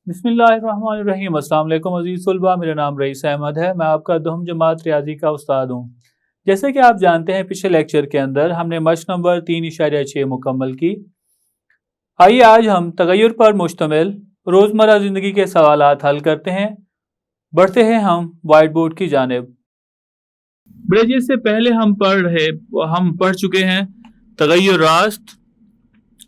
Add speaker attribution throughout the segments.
Speaker 1: बिस्मिल्लाहिर्रहमानिर्रहीम। अस्सलाम वालेकुम अज़ीज़ तलबा, मेरा नाम रईस अहमद है। मैं आपका दोहम जमात रियाजी का उस्ताद हूँ। जैसे कि आप जानते हैं, पिछले लेक्चर के अंदर हमने मश्क नंबर 3.6 मुकम्मल की। आइए आज हम तगय्युर पर मुश्तमिल रोज़मर्रा ज़िंदगी के सवालात हल करते हैं। बढ़ते हैं हम वाइट बोर्ड की जानिब। ब्रेजिए से पहले हम पढ़ चुके हैं तगय्युर रास्त,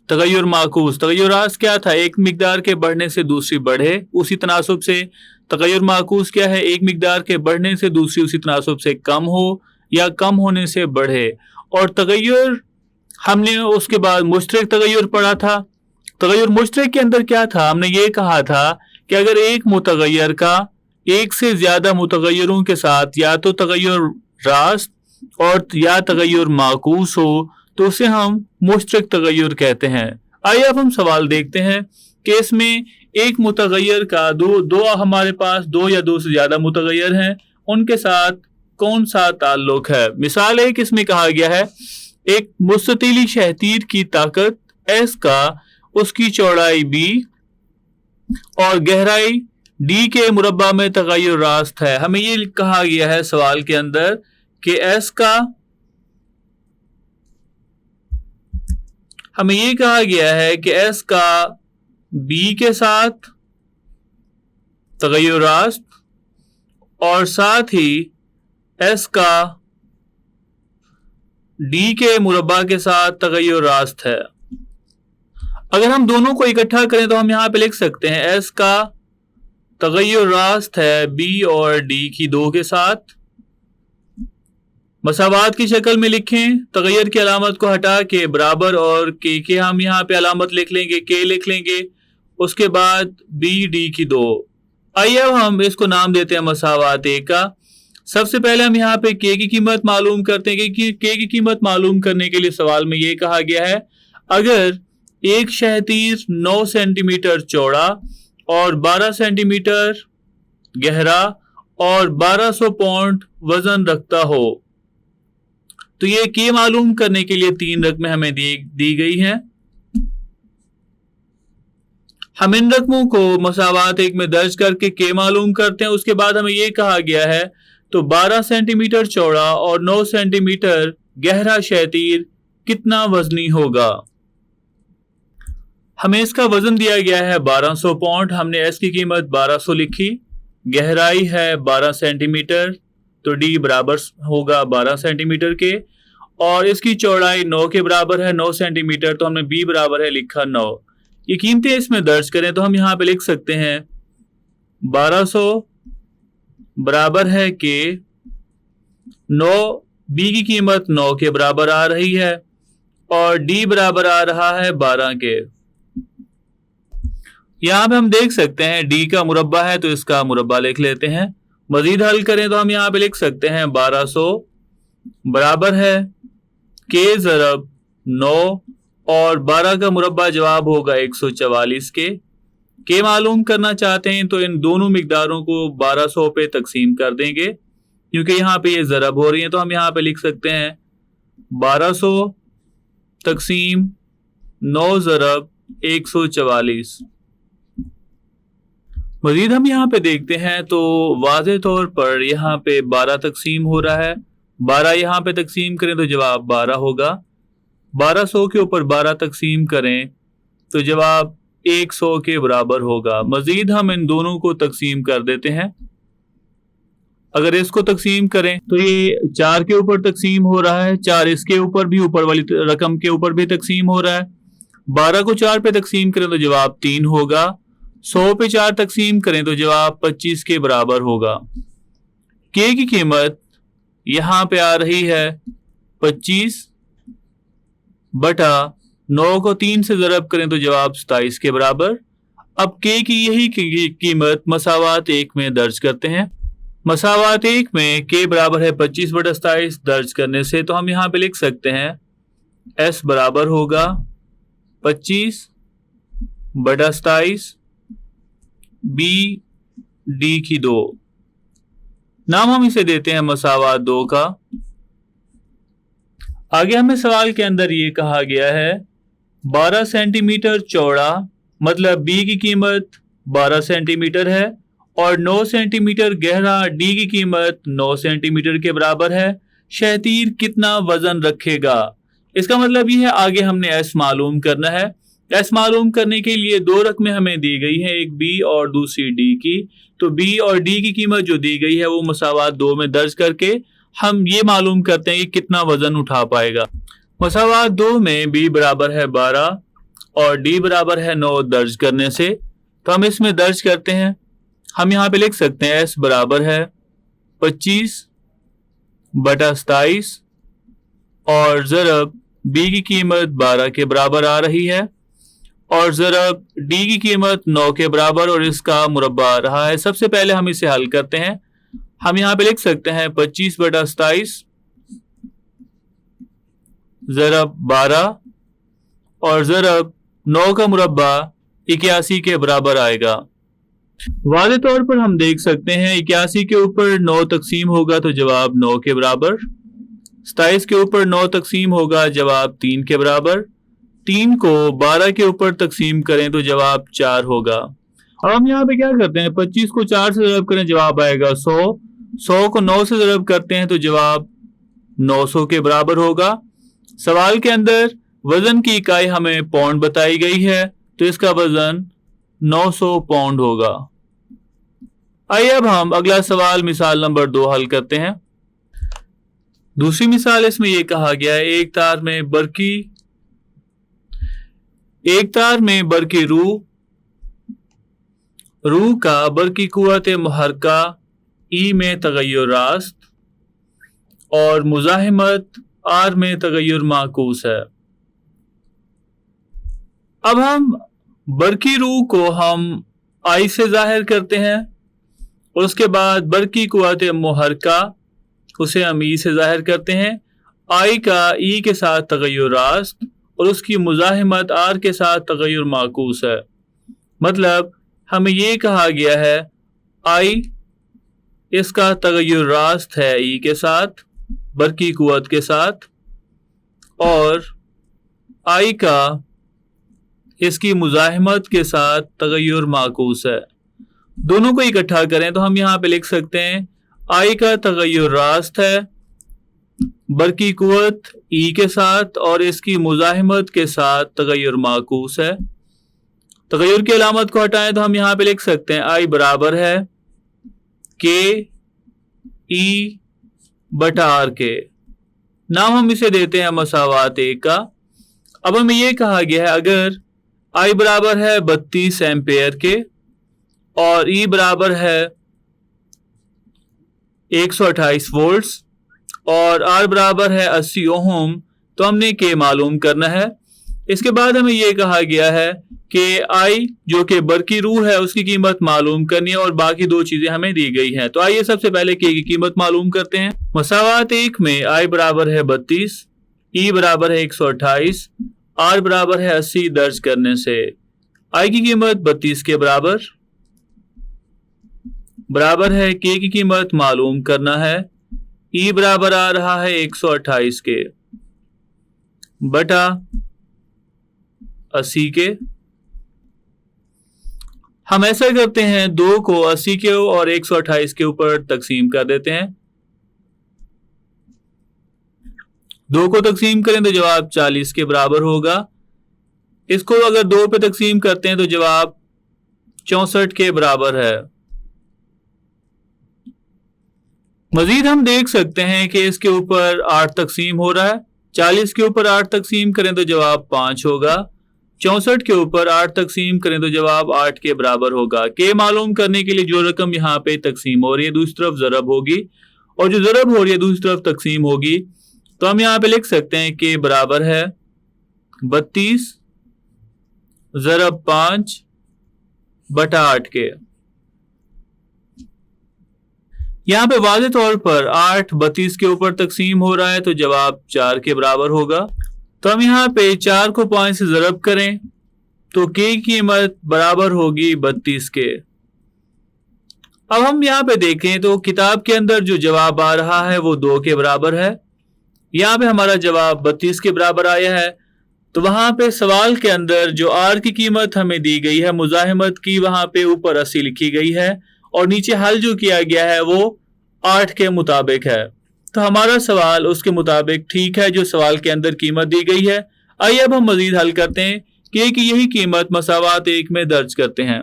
Speaker 1: तगय्युर माकूस। तगय्युर रास्त क्या था? एक मिकदार के बढ़ने से दूसरी बढ़े, उसी तनासुब से। तगय्युर माकूस क्या है? एक मिकदार के बढ़ने से दूसरी उसी तनासुब से कम हो या कम होने से बढ़े। और तगय्युर हमने उसके बाद मुश्तरक तगय्युर पढ़ा था। तगय्युर मुश्तरक के अंदर क्या था? हमने ये कहा था कि अगर एक मुतगय्यर का एक से ज्यादा मुतगय्यरों के साथ या तो तगय्युर रास्त और या तगय्युर माकूस हो तो उसे हम मुश्तरक तगय्युर कहते हैं। आइए अब हम सवाल देखते हैं कि इसमें एक मुतगय्यर का दो हमारे पास दो या दो से ज्यादा मुतगय्यर हैं, उनके साथ कौन सा ताल्लुक है। मिसाल एक इसमें कहा गया है एक मुस्ततीली शहतीर की ताकत S का उसकी चौड़ाई B और गहराई D के मुरब्बा में तगय्युर रास्त है। हमें ये कहा गया है सवाल के अंदर कि हमें ये कहा गया है कि S का B के साथ तगय्युर रास्त और साथ ही S का D के मुरब्बा के साथ तगय्युर रास्त है। अगर हम दोनों को इकट्ठा करें तो हम यहाँ पे लिख सकते हैं S का तगय्युर रास्त है B और D की दो के साथ। मसावात की शक्ल में लिखें, तगय्युर की अलामत को हटा के बराबर और के हम यहाँ पे अलामत लिख लेंगे, के लिख लेंगे। उसके बाद B D की दो। आइए अब हम इसको नाम देते हैं मसावात एक का। सबसे पहले हम यहाँ पे के की कीमत मालूम करते हैं कि के की कीमत मालूम करने के लिए सवाल में ये कहा गया है अगर एक शहतीर 9 सेंटीमीटर चौड़ा और 12 सेंटीमीटर गहरा और 1200 पाउंड वजन रखता हो तो ये के मालूम करने के लिए तीन रकमें हमें दी गई हैं। हम इन रकमों को मसावात एक में दर्ज करके के मालूम करते हैं। उसके बाद हमें ये कहा गया है तो 12 सेंटीमीटर चौड़ा और 9 सेंटीमीटर गहरा शहतीर कितना वजनी होगा। हमें इसका वजन दिया गया है 1200 पाउंड। हमने एस की कीमत 1200 लिखी। गहराई है 12 सेंटीमीटर तो डी बराबर होगा 12 सेंटीमीटर के और इसकी चौड़ाई 9 के बराबर है 9 सेंटीमीटर तो हमने बी बराबर है लिखा 9। ये कीमतें इसमें दर्ज करें तो हम यहाँ पे लिख सकते हैं 1200 बराबर है के 9, बी की कीमत 9 के बराबर आ रही है और डी बराबर आ रहा है 12 के। यहाँ पे हम देख सकते हैं डी का मुरब्बा है तो इसका मुरब्बा लिख लेते हैं। मजीद हल करें तो हम यहाँ पे लिख सकते हैं 1200 बराबर है के ज़रब 9 और 12 का मुरब्बा जवाब होगा 144 के मालूम करना चाहते हैं तो इन दोनों मिकदारों को 1200 पे तकसीम कर देंगे क्योंकि यहाँ पे ये ज़रब हो रही है तो हम यहाँ पे लिख सकते हैं 1200 तकसीम 9 ज़रब 144। मजीद हम यहाँ पे देखते हैं तो वाज़े तौर पर यहाँ पे 12 तकसीम हो रहा है। 12 यहाँ पे तकसीम करें तो जवाब 12 होगा। 1200 के ऊपर 12 तकसीम करें तो जवाब 100 के बराबर होगा। मजीद हम इन दोनों को तकसीम कर देते हैं। अगर इसको तकसीम करें तो ये 4 के ऊपर तकसीम हो रहा है, 4 इसके ऊपर भी, ऊपर वाली रकम के ऊपर भी तकसीम हो रहा है। 12 को 4 पे तकसीम करें तो जवाब 3 होगा। 100 पे 4 तकसीम करें तो जवाब 25 के बराबर होगा। के की कीमत यहाँ पे आ रही है 25 बटा 9 को 3 से ज़रब करें तो जवाब 27 के बराबर। अब के की यही कीमत मसावात एक में दर्ज करते हैं। मसावात एक में के बराबर है 25 बटा 27 दर्ज करने से तो हम यहाँ पे लिख सकते हैं एस बराबर होगा 25 बटा 27 बी डी की 2। नाम हम इसे देते हैं मसावात 2 का। आगे हमें सवाल के अंदर ये कहा गया है 12 सेंटीमीटर चौड़ा मतलब बी की कीमत 12 सेंटीमीटर है और 9 सेंटीमीटर गहरा डी की कीमत 9 सेंटीमीटर के बराबर है। शहतीर कितना वजन रखेगा? इसका मतलब ये है आगे हमने एस मालूम करना है। एस मालूम करने के लिए दो रकमें हमें दी गई हैं, एक बी और दूसरी डी की। तो बी और डी की कीमत जो दी गई है वो मसावात 2 में दर्ज करके हम ये मालूम करते हैं कि कितना वजन उठा पाएगा। मसावात 2 में बी बराबर है 12 और डी बराबर है 9 दर्ज करने से तो हम इसमें दर्ज करते हैं। हम यहाँ पे लिख सकते हैं एस बराबर है 25/27 और ज़रब बी की कीमत 12 के बराबर आ रही है और ज़रब डी की कीमत 9 के बराबर और इसका मुरब्बा आ रहा है। सबसे पहले हम इसे हल करते हैं। हम यहाँ पे लिख सकते हैं 25/27 ज़रब 12 और ज़रब 9 का मुरब्बा 81 के बराबर आएगा। वाज़े तौर पर हम देख सकते हैं 81 के ऊपर 9 तकसीम होगा तो जवाब 9 के बराबर, 27 के ऊपर 9 तकसीम होगा जवाब 3 के बराबर, 3 को 12 के ऊपर तकसीम करें तो जवाब 4 होगा। अब हम यहाँ पे क्या करते हैं, 25 को 4 से ज़रब करें जवाब आएगा 100, 100 को 9 से ज़रब करते हैं तो जवाब 900 के बराबर होगा। सवाल के अंदर वजन की इकाई हमें पाउंड बताई गई है तो इसका वजन 900 पाउंड होगा। आइए अब हम अगला सवाल मिसाल नंबर 2 हल करते हैं। दूसरी मिसाल इसमें यह कहा गया है एक तार में बरकी रूह का बरकी कुव्वत मुहर्रका ई में तगय्युर रास्त और मुज़ाहिमत आर में तगय्युर माकूस है। अब हम बरकी रूह को हम आई से जाहिर करते हैं और उसके बाद बरकी कुव्वत मुहर्रका उसे हम ई से जाहिर करते हैं। आई का ई के साथ तगय्युर रास्त और उसकी मुज़ाहिमत आर के साथ तगय्युर माकूस है। मतलब हमें ये कहा गया है आई इसका तगय्युर रास्त है ई के साथ बरकी कुव्वत के साथ और आई का इसकी मुज़ाहिमत के साथ तगय्युर माकूस है। दोनों को इकट्ठा करें तो हम यहाँ पे लिख सकते हैं आई का तगय्युर रास्त है बरकी कुव्वत ई के साथ और इसकी मुज़ाहिमत के साथ तगय्युर माकूस है। तगय्युर की अलामत को हटाएं तो हम यहाँ पे लिख सकते हैं आई बराबर है के ई बटा आर के। नाम हम इसे देते हैं मसावात 1 का। अब हमें यह कहा गया है अगर आई बराबर है 32 एम्पेयर के और ई बराबर है 128 वोल्ट्स और आर बराबर है 80 ओहम तो हमने के मालूम करना है। इसके बाद हमें यह कहा गया है कि आई जो कि बरकी रूह है उसकी कीमत मालूम करनी है और बाकी 2 चीजें हमें दी गई हैं। तो आइए सबसे पहले के की कीमत मालूम करते हैं। मसावात 1 में आई बराबर है 32, ई बराबर है 128, आर बराबर है 80 दर्ज करने से आई की कीमत 32 के बराबर है के की कीमत मालूम करना है। ई बराबर आ रहा है 128 के बटा 80 के। हम ऐसा करते हैं 2 को 80 के और 128 के ऊपर तकसीम कर देते हैं। 2 को तकसीम करें तो जवाब 40 के बराबर होगा। इसको अगर 2 पे तकसीम करते हैं तो जवाब 64 के बराबर है। मजीद हम देख सकते हैं कि इसके ऊपर 8 तकसीम हो रहा है। 40 के ऊपर 8 तकसीम करें तो जवाब 5 होगा। 64 के ऊपर 8 तकसीम करें तो जवाब 8 के बराबर होगा। के मालूम करने के लिए जो रकम यहाँ पे तकसीम हो रही है दूसरी तरफ ज़रब होगी और जो ज़रब हो रही है दूसरी तरफ तकसीम होगी। तो हम यहाँ पे लिख सकते हैं के बराबर है 32 ज़रब 5 बटा 8 के। यहाँ पे वाज़े तौर पर 8 32 के ऊपर तकसीम हो रहा है तो जवाब 4 के बराबर होगा। तो हम यहाँ पे 4 को 5 से ज़रब करें तो के की कीमत बराबर होगी 32 के। अब हम यहाँ पे देखें तो किताब के अंदर जो जवाब आ रहा है वो 2 के बराबर है। यहाँ पे हमारा जवाब 32 के बराबर आया है तो वहां पे सवाल के अंदर जो आर की कीमत हमें दी गई है मुजाहिमत की, वहां पे ऊपर 80 लिखी गई है और नीचे हल जो किया गया है वो 8 के मुताबिक है। तो हमारा सवाल उसके मुताबिक ठीक है जो सवाल के अंदर कीमत दी गई है। आइए अब हम मजीद हल करते हैं कि यही कीमत मसावात 1 में दर्ज करते हैं।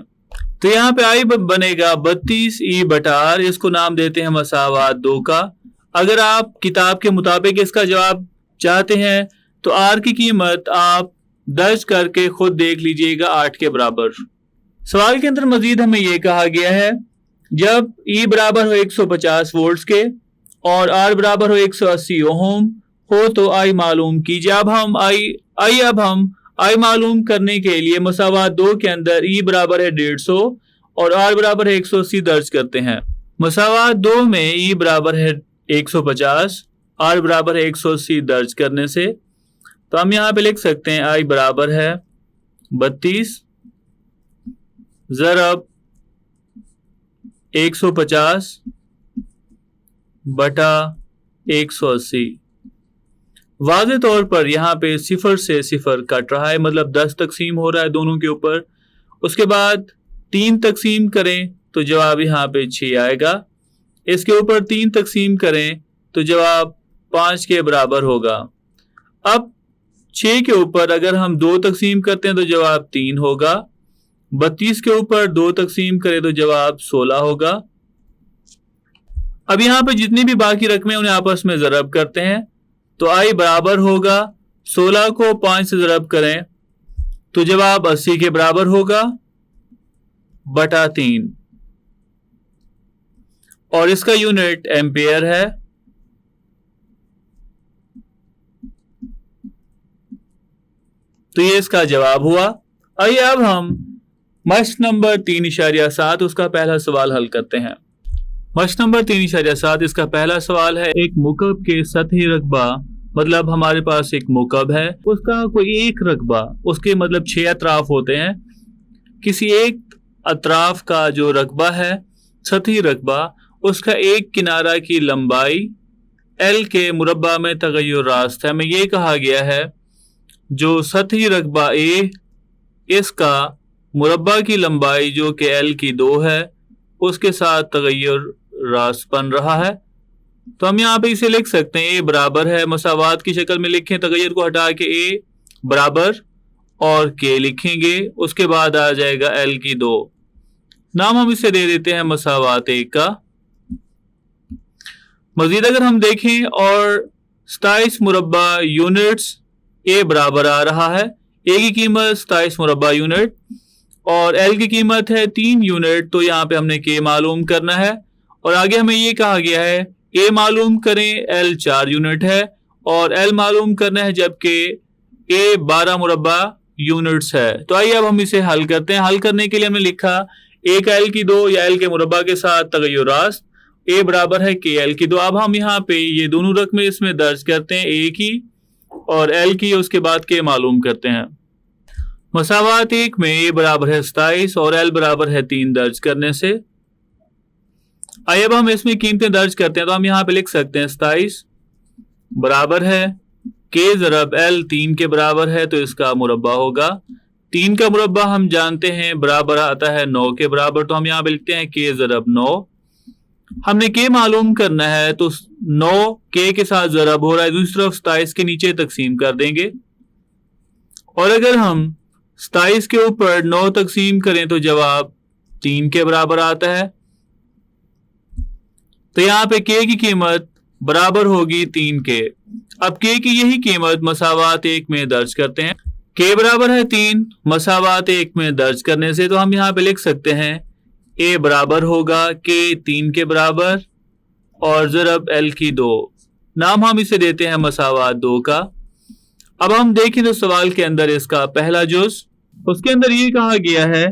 Speaker 1: तो यहाँ पे आई बनेगा 32 ई बटा आर, इसको नाम देते हैं मसावात 2 का। अगर आप किताब के मुताबिक इसका जवाब चाहते हैं तो आर की कीमत आप दर्ज करके खुद देख लीजिएगा 8 के बराबर। सवाल के अंदर मजीद हमें यह कहा गया है जब ई बराबर हो 150 वोल्ट के और आर बराबर हो 180 ओम हो तो आई मालूम कीजिए। अब हम आई मालूम करने के लिए मसावात 2 के अंदर ई बराबर है 150 और आर बराबर है 180 दर्ज करते हैं। मसावात 2 में ई बराबर है 150, आर बराबर है 180 दर्ज करने से तो हम यहाँ पे लिख सकते हैं आई बराबर है 32 ज़रब 150 बटा 180। वाज़े तौर पर यहाँ पे 0 से 0 कट रहा है, मतलब 10 तकसीम हो रहा है दोनों के ऊपर। उसके बाद 3 तकसीम करें तो जवाब यहाँ पे 6 आएगा। इसके ऊपर 3 तकसीम करें तो जवाब 5 के बराबर होगा। अब 6 के ऊपर अगर हम 2 तकसीम करते हैं तो जवाब 3 होगा। 32 के ऊपर 2 तकसीम करें तो जवाब 16 होगा। अब यहाँ पे जितनी भी बाकी रकमें उन्हें आपस में ज़रब करते हैं तो आई बराबर होगा 16 को 5 से ज़रब करें तो जवाब 80 के बराबर होगा बटा 3 और इसका यूनिट एम्पेयर है। तो ये इसका जवाब हुआ। आइए अब हम मश्क नंबर 3.7 उसका पहला सवाल हल करते हैं। मश्क नंबर 3.7 इसका पहला सवाल है एक मुकब के सतही रकबा, मतलब हमारे पास एक मुकब है, उसका कोई एक रकबा, उसके मतलब 6 अतराफ होते हैं। किसी एक अतराफ का जो रकबा है सतही रकबा, उसका एक किनारा की लंबाई एल के मुरब्बा में तगय्युर रास्त है। हमें ये कहा गया है जो सतही रकबा ए, इसका मुरब्बा की लंबाई जो कि एल की 2 है उसके साथ तगय्युर रास्त बन रहा है। तो हम यहाँ पे इसे लिख सकते हैं ए बराबर है, मसावात की शक्ल में लिखें, तगय्युर को हटा के ए बराबर और के लिखेंगे, उसके बाद आ जाएगा एल की 2। नाम हम इसे दे देते हैं मसावात 1 का। मजीद अगर हम देखें और 27 मुरब्बा यूनिट्स ए बराबर आ रहा है, ए की कीमत 27 मुरब्बा यूनिट और एल की कीमत है 3 यूनिट, तो यहाँ पे हमने के मालूम करना है। और आगे हमें ये कहा गया है ए मालूम करें, एल 4 यूनिट है और एल मालूम करना है जबकि ए 12 मुरब्बा यूनिट्स है। तो आइए अब हम इसे हल करते हैं। हल करने के लिए हमने लिखा ए का एल की 2 या एल के मुरब्बा के साथ तगय्युर रास्त, ए बराबर है के एल की 2। अब हम यहाँ पे ये दोनों रकमें इसमें दर्ज करते हैं, ए की और एल की, उसके बाद के मालूम करते हैं। मसावात 1 में ए बराबर है 27 और एल बराबर है 3 दर्ज करने से। आइए अब हम इसमें कीमतें दर्ज करते हैं। तो हम यहाँ पे लिख सकते हैं 27 बराबर है के ज़रब एल 3 के बराबर है, तो इसका मुरब्बा होगा। 3 का मुरब्बा हम जानते हैं बराबर आता है 9 के बराबर, तो हम यहाँ पे लिखते हैं के ज़रब 9। हमने के मालूम करना है तो 9 के साथ ज़रब हो रहा है, दूसरी तरफ 27 के नीचे तकसीम कर देंगे और अगर हम 27 के ऊपर 9 तकसीम करें तो जवाब 3 के बराबर आता है। तो यहाँ पे के की कीमत बराबर होगी 3 के। अब के की यही कीमत मसावात 1 में दर्ज करते हैं। के बराबर है 3 मसावात 1 में दर्ज करने से, तो हम यहाँ पे लिख सकते हैं ए बराबर होगा के 3 के बराबर और ज़रब एल की 2। नाम हम इसे देते हैं मसावात 2 का। अब हम देखें तो सवाल के अंदर इसका पहला जुज़, उसके अंदर ये कहा गया है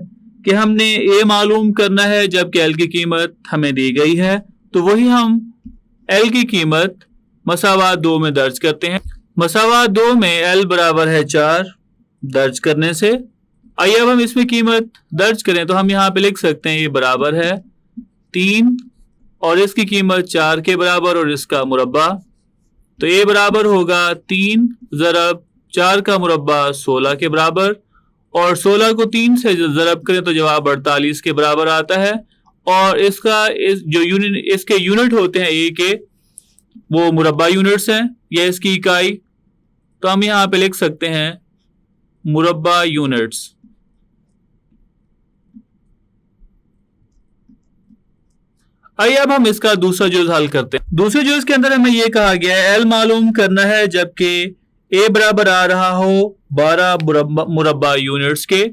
Speaker 1: कि हमने ए मालूम करना है जबकि एल की कीमत हमें दी गई है, तो वही हम एल की कीमत मसावात 2 में दर्ज करते हैं। मसावात 2 में एल बराबर है 4 दर्ज करने से। आइए अब हम इसमें कीमत दर्ज करें तो हम यहाँ पे लिख सकते हैं ये बराबर है 3 और इसकी कीमत 4 के बराबर और इसका मुरब्बा, तो ए बराबर होगा 3 ज़रब 4 का मुरब्बा 16 के बराबर, और 16 को 3 से ज़रब करें तो जवाब 48 के बराबर आता है। और इसका इसके यूनिट होते हैं ए के, वो मुरब्बा यूनिट्स हैं, यह इसकी इकाई। तो हम यहाँ पे लिख सकते हैं मुरब्बा यूनिट्स। आइए अब हम इसका दूसरा जुज हल करते हैं। दूसरे जुज के अंदर हमें यह कहा गया है एल मालूम करना है जबकि ए बराबर आ रहा हो 12 मुरब्बा यूनिट्स के।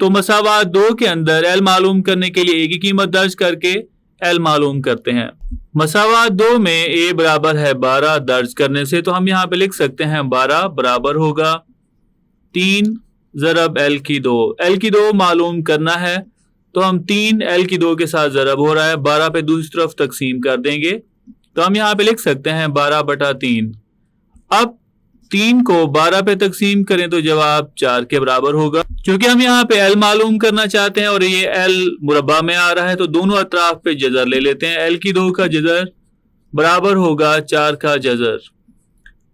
Speaker 1: तो मसावात 2 के अंदर एल मालूम करने के लिए ए की कीमत दर्ज करके एल मालूम करते हैं। मसावात 2 में ए बराबर है 12 दर्ज करने से, तो हम यहाँ पे लिख सकते हैं 12 बराबर होगा 3 ज़रब एल की 2। एल की 2 मालूम करना है, तो हम 3 एल की 2 के साथ ज़रब हो रहा है, 12 पे दूसरी तरफ तकसीम कर देंगे। तो हम यहाँ पे लिख सकते हैं 12/3। अब 3 को 12 पे तकसीम करें तो जवाब 4 के बराबर होगा। क्योंकि हम यहाँ पे एल मालूम करना चाहते हैं और ये एल मुरब्बा में आ रहा है, तो दोनों अतराफ पे जज़र ले लेते हैं। एल की 2 का जज़र बराबर होगा 4 का जज़र।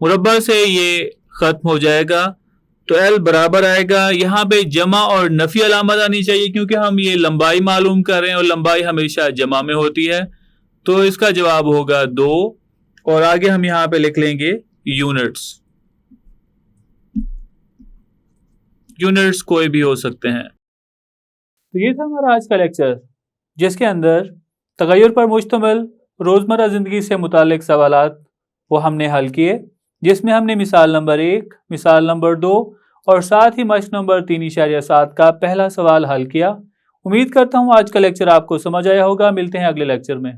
Speaker 1: मुरब्बा से ये खत्म हो जाएगा, तो एल बराबर आएगा। यहाँ पे जमा और नफी अलामत आनी चाहिए, क्योंकि हम ये लंबाई मालूम कर रहे हैं और लंबाई हमेशा जमा में होती है। तो इसका जवाब होगा 2, और आगे हम यहाँ पे लिख लेंगे यूनिट्स। यूनिट्स कोई भी हो सकते हैं। तो ये था हमारा आज का लेक्चर, जिसके अंदर तगय्युर पर मुश्तमिल रोज़मर्रा ज़िंदगी से मुतालिक सवालात वो हमने हल किए, जिसमें हमने मिसाल नंबर 1, मिसाल नंबर 2 और साथ ही मश्क नंबर 3.7 का पहला सवाल हल किया। उम्मीद करता हूँ आज का लेक्चर आपको समझ आया होगा। मिलते हैं अगले लेक्चर में।